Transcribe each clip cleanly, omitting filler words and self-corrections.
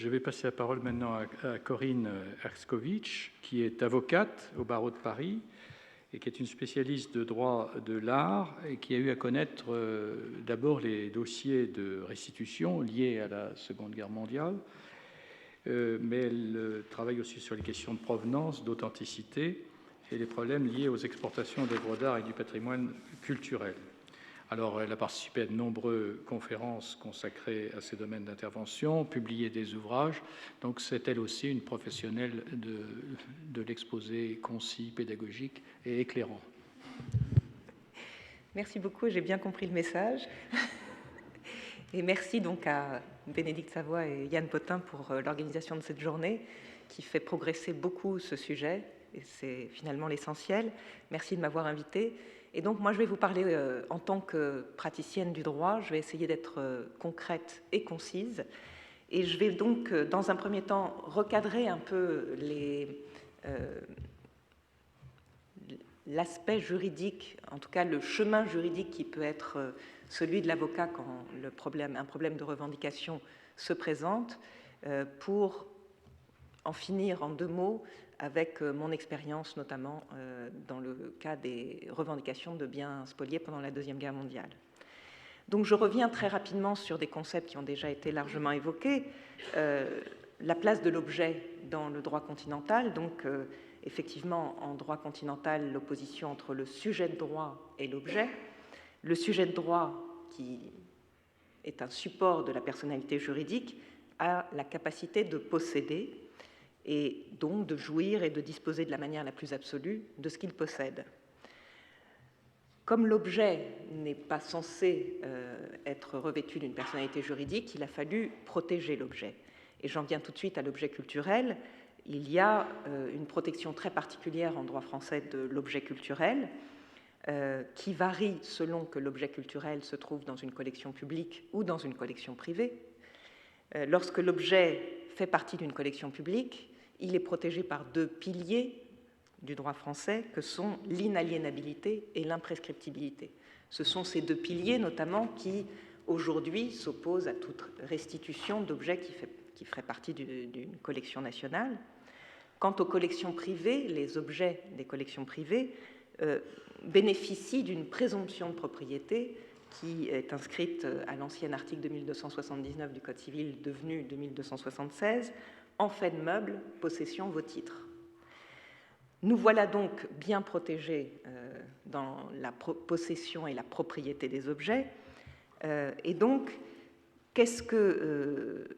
Je vais passer la parole maintenant à Corinne Herskovitch, qui est avocate au barreau de Paris et qui est une spécialiste de droit de l'art et qui a eu à connaître d'abord les dossiers de restitution liés à la Seconde Guerre mondiale, mais elle travaille aussi sur les questions de provenance, d'authenticité et les problèmes liés aux exportations des droits d'art et du patrimoine culturel. Alors, elle a participé à de nombreuses conférences consacrées à ces domaines d'intervention, publié des ouvrages, donc c'est elle aussi une professionnelle de l'exposé concis, pédagogique et éclairant. Merci beaucoup, j'ai bien compris le message. Et merci donc à Bénédicte Savoie et Yann Potin pour l'organisation de cette journée qui fait progresser beaucoup ce sujet, et c'est finalement l'essentiel. Merci de m'avoir invité. Et donc, moi, je vais vous parler en tant que praticienne du droit. Je vais essayer d'être concrète et concise. Et je vais donc, dans un premier temps, recadrer un peu l'aspect juridique, en tout cas le chemin juridique qui peut être celui de l'avocat quand un problème de revendication se présente, pour en finir en 2 mots avec mon expérience, notamment dans le cas des revendications de biens spoliés pendant la Deuxième Guerre mondiale. Donc je reviens très rapidement sur des concepts qui ont déjà été largement évoqués. La place de l'objet dans le droit continental, donc effectivement en droit continental, l'opposition entre le sujet de droit et l'objet. Le sujet de droit, qui est un support de la personnalité juridique, a la capacité de posséder et donc de jouir et de disposer de la manière la plus absolue de ce qu'il possède. Comme l'objet n'est pas censé être revêtu d'une personnalité juridique, il a fallu protéger l'objet. Et j'en viens tout de suite à l'objet culturel. Il y a une protection très particulière en droit français de l'objet culturel, qui varie selon que l'objet culturel se trouve dans une collection publique ou dans une collection privée. Lorsque l'objet fait partie d'une collection publique, il est protégé par 2 piliers du droit français que sont l'inaliénabilité et l'imprescriptibilité. Ce sont ces 2 piliers notamment qui aujourd'hui s'opposent à toute restitution d'objets qui feraient partie d'une collection nationale. Quant aux collections privées, les objets des collections privées bénéficient d'une présomption de propriété qui est inscrite à l'ancien article 2279 du Code civil devenu 2276, en fait de meubles, possession vos titres. Nous voilà donc bien protégés dans la possession et la propriété des objets. Et donc, qu'est-ce que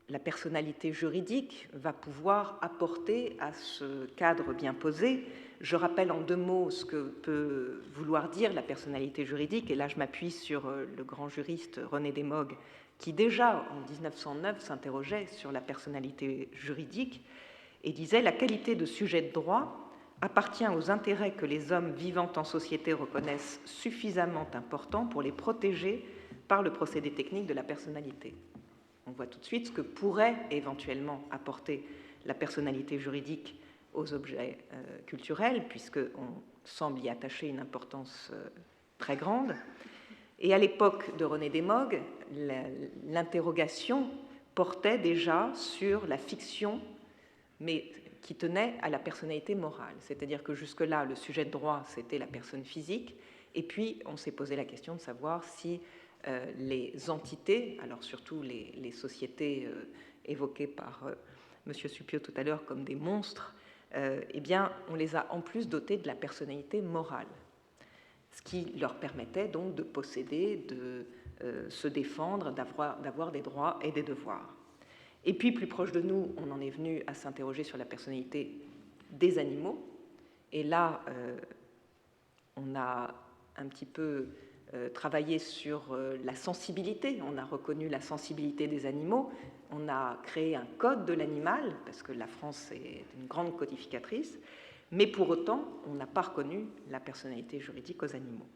la personnalité juridique va pouvoir apporter à ce cadre bien posé? Je rappelle en 2 mots ce que peut vouloir dire la personnalité juridique, et là je m'appuie sur le grand juriste René Desmogues, qui déjà en 1909 s'interrogeait sur la personnalité juridique et disait « La qualité de sujet de droit appartient aux intérêts que les hommes vivant en société reconnaissent suffisamment importants pour les protéger par le procédé technique de la personnalité. » On voit tout de suite ce que pourrait éventuellement apporter la personnalité juridique aux objets culturels, puisqu'on semble y attacher une importance très grande. Et à l'époque de René Desmogues, l'interrogation portait déjà sur la fiction, mais qui tenait à la personnalité morale. C'est-à-dire que jusque-là, le sujet de droit, c'était la personne physique, et puis on s'est posé la question de savoir si les entités, alors surtout les sociétés évoquées par M. Suppiot tout à l'heure comme des monstres, eh bien, on les a en plus dotés de la personnalité morale, ce qui leur permettait donc de posséder, de se défendre, d'avoir des droits et des devoirs. Et puis, plus proche de nous, on en est venu à s'interroger sur la personnalité des animaux. Et là, on a un petit peu travaillé sur la sensibilité. On a reconnu la sensibilité des animaux. On a créé un code de l'animal, parce que la France est une grande codificatrice. Mais pour autant, on n'a pas reconnu la personnalité juridique aux animaux.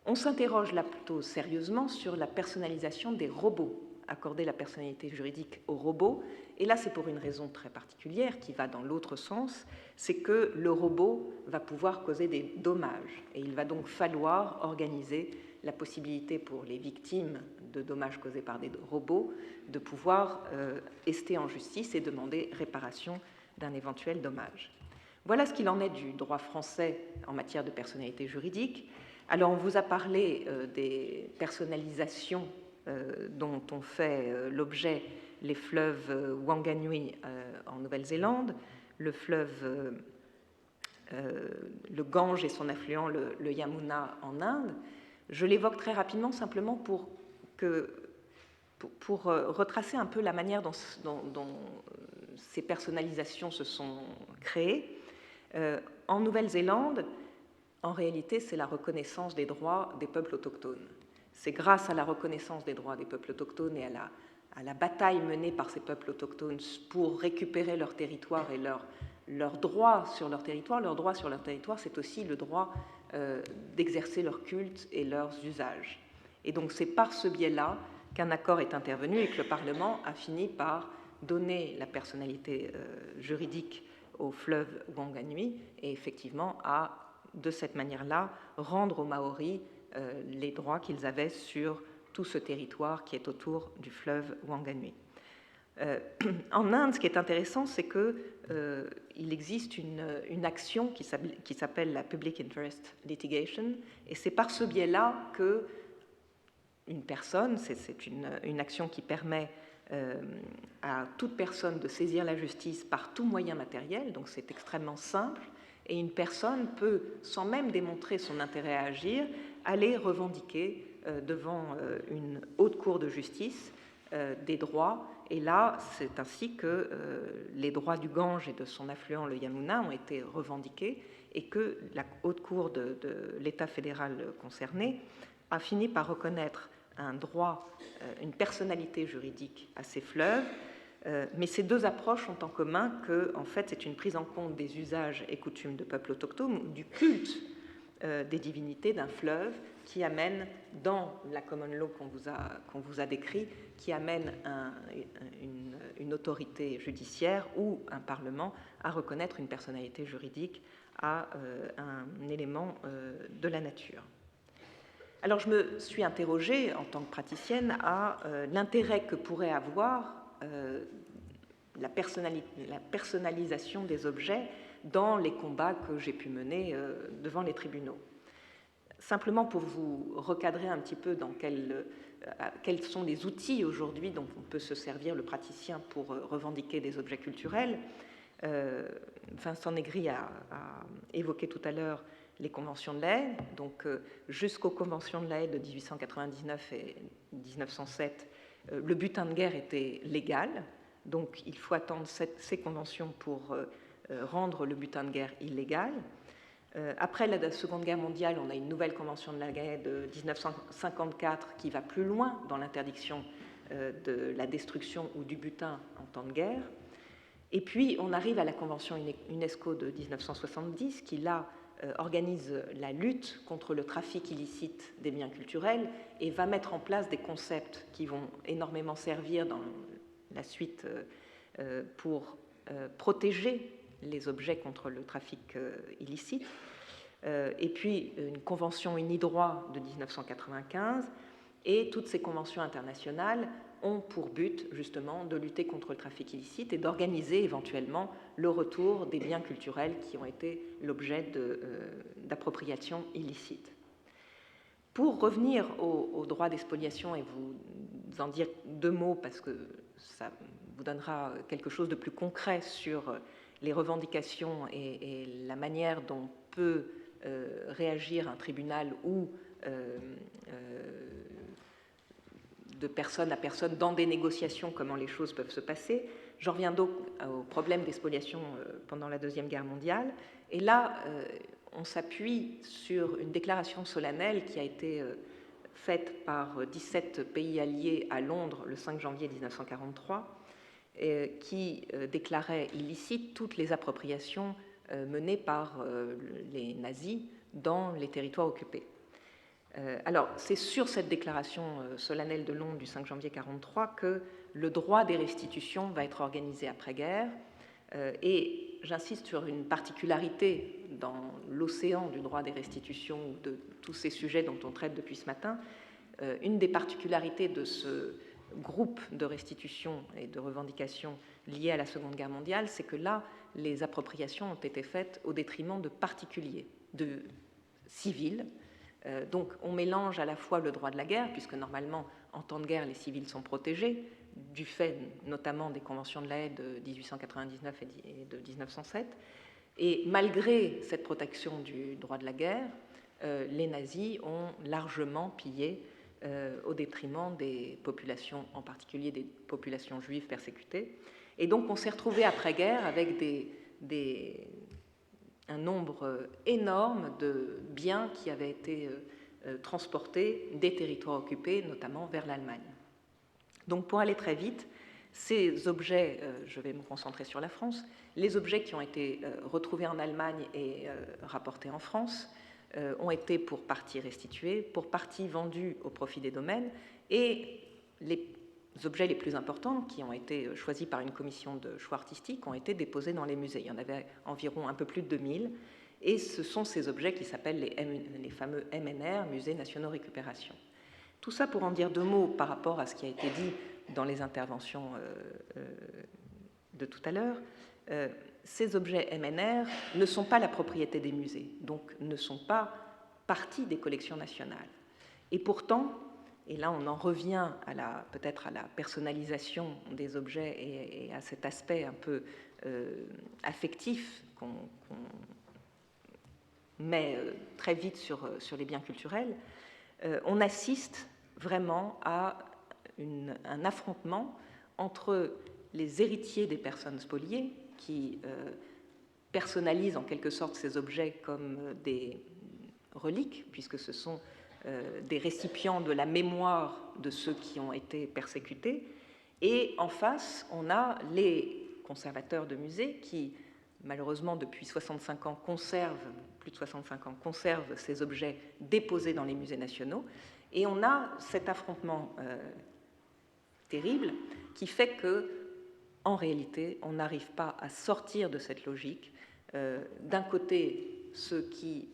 On s'interroge là plutôt sérieusement sur la personnalisation des robots, accorder la personnalité juridique aux robots. Et là, c'est pour une raison très particulière qui va dans l'autre sens, c'est que le robot va pouvoir causer des dommages. Et il va donc falloir organiser la possibilité pour les victimes de dommages causés par des robots de pouvoir ester en justice et demander réparation d'un éventuel dommage. Voilà ce qu'il en est du droit français en matière de personnalité juridique. Alors, on vous a parlé des personnalisations dont ont fait l'objet les fleuves Wanganui en Nouvelle-Zélande, le fleuve, le Gange et son affluent, le Yamuna en Inde. Je l'évoque très rapidement simplement pour retracer un peu la manière dont ces personnalisations se sont créées. En Nouvelle-Zélande, en réalité, c'est la reconnaissance des droits des peuples autochtones. C'est grâce à la reconnaissance des droits des peuples autochtones et à la bataille menée par ces peuples autochtones pour récupérer leur territoire et leurs droits sur leur territoire. Leur droit sur leur territoire, c'est aussi le droit d'exercer leur culte et leurs usages. Et donc c'est par ce biais-là qu'un accord est intervenu et que le Parlement a fini par donner la personnalité juridique au fleuve Wanganui et effectivement à, de cette manière-là, rendre aux Maoris les droits qu'ils avaient sur tout ce territoire qui est autour du fleuve Wanganui. En Inde, ce qui est intéressant, c'est qu'il existe une action qui s'appelle la Public Interest Litigation, et c'est par ce biais-là que une personne, c'est une action qui permet à toute personne de saisir la justice par tout moyen matériel, donc c'est extrêmement simple, et une personne peut, sans même démontrer son intérêt à agir, aller revendiquer devant une haute cour de justice des droits. Et là, c'est ainsi que les droits du Gange et de son affluent, le Yamuna, ont été revendiqués et que la haute cour de l'État fédéral concerné a fini par reconnaître un droit, une personnalité juridique à ces fleuves. Mais ces deux approches ont en commun que, en fait, c'est une prise en compte des usages et coutumes de peuples autochtones, du culte des divinités d'un fleuve qui amène, dans la common law qu'on vous a décrit, qui amène une autorité judiciaire ou un parlement à reconnaître une personnalité juridique à un élément de la nature. Alors je me suis interrogée en tant que praticienne à l'intérêt que pourrait avoir la personnalisation des objets dans les combats que j'ai pu mener devant les tribunaux. Simplement pour vous recadrer un petit peu dans quels sont les outils aujourd'hui dont on peut se servir le praticien pour revendiquer des objets culturels. Vincent Negri a évoqué tout à l'heure les conventions de La Haye. Donc jusqu'aux conventions de La Haye de 1899 et 1907, le butin de guerre était légal. Donc il faut attendre ces conventions pour rendre le butin de guerre illégal. Après la Seconde Guerre mondiale, on a une nouvelle convention de La Haye de 1954 qui va plus loin dans l'interdiction de la destruction ou du butin en temps de guerre. Et puis on arrive à la convention UNESCO de 1970 qui, là, organise la lutte contre le trafic illicite des biens culturels et va mettre en place des concepts qui vont énormément servir dans la suite pour protéger les objets contre le trafic illicite. Et puis une convention unidroit de 1995, et toutes ces conventions internationales ont pour but justement de lutter contre le trafic illicite et d'organiser éventuellement le retour des biens culturels qui ont été l'objet d'appropriation illicite. Pour revenir au droit des spoliations et vous en dire deux mots parce que ça vous donnera quelque chose de plus concret sur les revendications et la manière dont peut réagir un tribunal ou de personne à personne dans des négociations, comment les choses peuvent se passer. J'en reviens donc au problème des spoliations pendant la Deuxième Guerre mondiale. Et là, on s'appuie sur une déclaration solennelle qui a été faite par 17 pays alliés à Londres le 5 janvier 1943, qui déclarait illicites toutes les appropriations menées par les nazis dans les territoires occupés. Alors, c'est sur cette déclaration solennelle de Londres du 5 janvier 1943 que le droit des restitutions va être organisé après-guerre. Et j'insiste sur une particularité dans l'océan du droit des restitutions ou de tous ces sujets dont on traite depuis ce matin, une des particularités de ce groupe de restitution et de revendications liées à la Seconde Guerre mondiale, c'est que là, les appropriations ont été faites au détriment de particuliers, de civils. Donc on mélange à la fois le droit de la guerre, puisque normalement, en temps de guerre, les civils sont protégés, du fait notamment des conventions de la Haye de 1899 et de 1907. Et malgré cette protection du droit de la guerre, les nazis ont largement pillé au détriment des populations, en particulier des populations juives persécutées. Et donc on s'est retrouvé après-guerre avec un nombre énorme de biens qui avaient été transportés des territoires occupés, notamment vers l'Allemagne. Donc pour aller très vite, ces objets, je vais me concentrer sur la France, les objets qui ont été retrouvés en Allemagne et rapportés en France ont été pour partie restitués, pour partie vendus au profit des domaines, et les objets les plus importants qui ont été choisis par une commission de choix artistiques ont été déposés dans les musées. Il y en avait environ un peu plus de 2000, et ce sont ces objets qui s'appellent les fameux MNR, Musées Nationaux Récupération. Tout ça pour en dire deux mots par rapport à ce qui a été dit dans les interventions de tout à l'heure. Ces objets MNR ne sont pas la propriété des musées, donc ne sont pas partie des collections nationales. Et pourtant, et là on en revient peut-être à la personnalisation des objets et à cet aspect un peu affectif qu'on met très vite sur les biens culturels, on assiste vraiment à un affrontement entre les héritiers des personnes spoliées, qui personnalisent en quelque sorte ces objets comme des reliques, puisque ce sont des récipients de la mémoire de ceux qui ont été persécutés, et en face, on a les conservateurs de musées qui, malheureusement, depuis 65 ans, plus de 65 ans, conservent ces objets déposés dans les musées nationaux, et on a cet affrontement terrible qui fait que, en réalité, on n'arrive pas à sortir de cette logique. D'un côté, ceux qui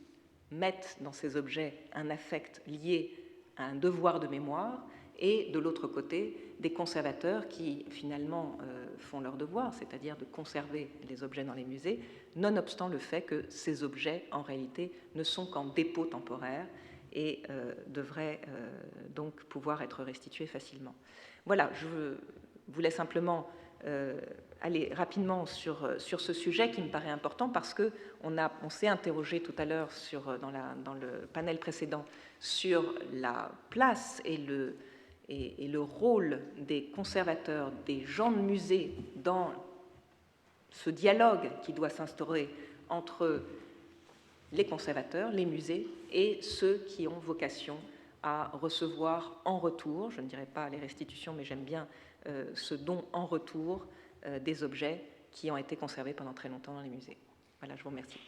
mettent dans ces objets un affect lié à un devoir de mémoire, et de l'autre côté, des conservateurs qui finalement font leur devoir, c'est-à-dire de conserver les objets dans les musées, nonobstant le fait que ces objets, en réalité, ne sont qu'en dépôt temporaire et devraient donc pouvoir être restitués facilement. Voilà, je voulais simplement aller rapidement sur ce sujet qui me paraît important parce qu'on s'est interrogé tout à l'heure dans le panel précédent sur la place et le rôle des conservateurs, des gens de musée dans ce dialogue qui doit s'instaurer entre les conservateurs, les musées et ceux qui ont vocation à recevoir en retour, je ne dirais pas les restitutions, mais j'aime bien ce don en retour des objets qui ont été conservés pendant très longtemps dans les musées. Voilà, je vous remercie.